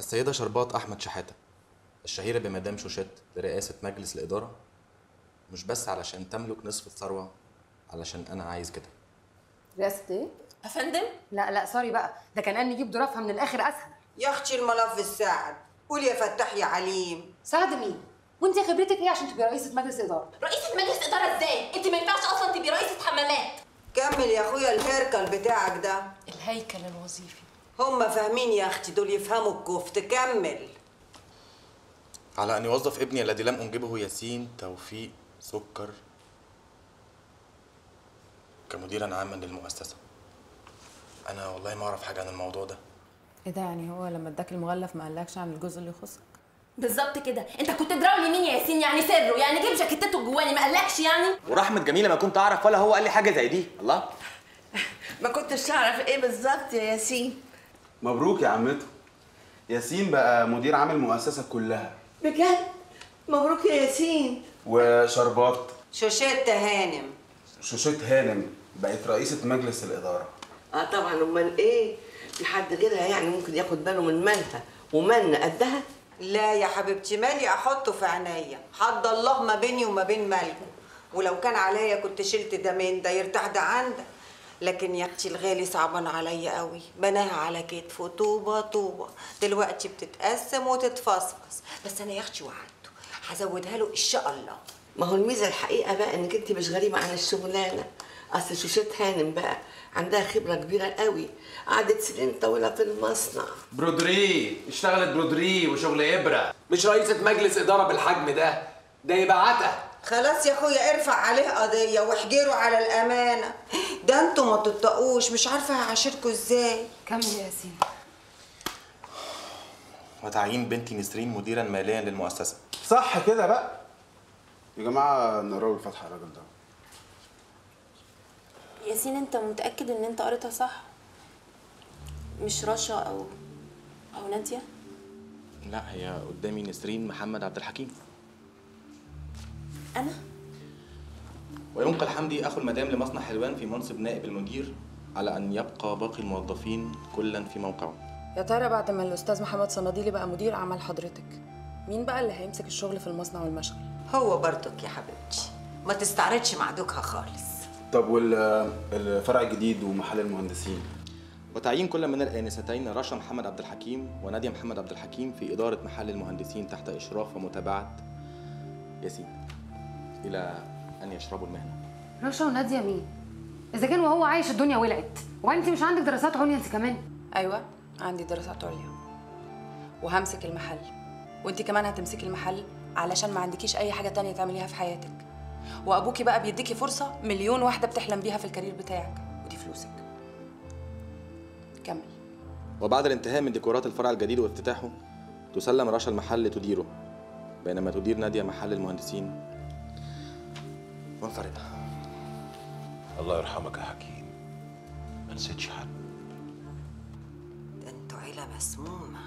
السيدة شربات أحمد شحاتة الشهيرة بمدام شوشات لرئاسة مجلس الإدارة، مش بس علشان تملك نصف الثروة، علشان أنا عايز كده. رئاسة إيه؟ أفندم؟ لا سوري بقى، ده كان قال نجيب ظرافها من الآخر أسهل. يا أختي الملف السعد، قول يا فتاح يا عليم. سعد مين؟ وأنت خبرتك إيه عشان تبقي رئيسة مجلس إدارة؟ رئيسة مجلس إدارة إزاي؟ أنت ما ينفعش أصلا تبقي رئيسة حمامات. كمل يا أخويا الهيركل بتاعك ده. الهيكل الوظيفي. هم فاهمين يا أختي، دول يفهموا الكفت. كمل. على أن يوظف ابني الذي لم أنجبه ياسين توفيق سكر كمديرا عاما للمؤسسة. أنا والله ما أعرف حاجة عن الموضوع ده. ايه ده؟ يعني هو لما اداك المغلف ما قالكش عن الجزء اللي يخصك؟ بالظبط كده، انت كنت تدراوي لمين يا ياسين؟ يعني سره، يعني جيب جاكيتته الجواني ما قالكش يعني؟ ورحمة جميلة ما كنت اعرف ولا هو قال لي حاجة زي دي. الله، ما كنتش تعرف ايه بالظبط يا ياسين؟ مبروك يا عمته، ياسين بقى مدير عام المؤسسة كلها. بجد؟ مبروك يا ياسين. وشربات شوشات هانم، شوشات هانم بقت رئيسة مجلس الإدارة. طبعا، امال ايه؟ في حد غيرها يعني ممكن ياخد باله من مالها ومن قدها؟ لا يا حبيبتي، مالي احطه في عينيا، حد الله ما بيني وما بين مالكم. ولو كان عليا كنت شلت ده من ده يرتاح ده عندك. لكن يا اختي الغالي صعبان عليا قوي، بناها على كتفه طوبه طوبه، دلوقتي بتتقسم وتتفصفص. بس انا يا اختي وعدته هزودها له ان شاء الله. ما هو الميزه الحقيقه بقى انك انت مش غريبه عن الشغلانه. اصل شوشات هانم بقى عندها خبره كبيره قوي، قعدت سنين طويله في المصنع. برودري اشتغلت برودري وشغل إبرة، مش رئيسة مجلس إدارة بالحجم ده يبقى عتا. خلاص يا اخويا ارفع عليه قضيه واحجروا على الامانه. ده انتوا ما تطقوش، مش عارفه هعاشركوا ازاي. كمل يا ياسين. وتعيين بنتي نسرين مديرا ماليا للمؤسسة. صح كده بقى يا جماعة، نقراوا الفاتحة الراجل ده. ياسين، انت متأكد ان انت قريتها صح؟ مش رشا او نادية؟ لا، هي قدامي نسرين محمد عبد الحكيم. انا؟ وينقل حمدي أخو المدام لمصنع حلوان في منصب نائب المدير، على أن يبقى باقي الموظفين كلا في موقعه. يا ترى بعد ما الاستاذ محمد صناديلي بقى مدير عمل حضرتك، مين بقى اللي هيمسك الشغل في المصنع والمشغل؟ هو برضك يا حبيبتي، ما تستعرضش مع دوكها خالص. طب والفرع الجديد ومحل المهندسين؟ وتعيين كل من الآنستين رشا محمد عبد الحكيم ونادية محمد عبد الحكيم في إدارة محل المهندسين تحت إشراف ومتابعة ياسين إلى أن يشربوا المهنة. رشا ونادية مين؟ إذا كان وهو عايش الدنيا ولعت، وأنت مش عندك دراسات عليا أنت كمان؟ ايوه عندي دراسات عليا وهمسك المحل، وانت كمان هتمسكي المحل علشان ما عندكيش اي حاجه تانية تعمليها في حياتك، وابوكي بقى بيديكي فرصه مليون واحده بتحلم بيها في الكارير بتاعك، ودي فلوسك. كمل. وبعد الانتهاء من ديكورات الفرع الجديد وافتتاحه تسلم رشا المحل لتديره، بينما تدير نادية محل المهندسين منفردة. الله يرحمك يا حكيم، ما نسيتش حد. ده انتوا عيله مسمومه.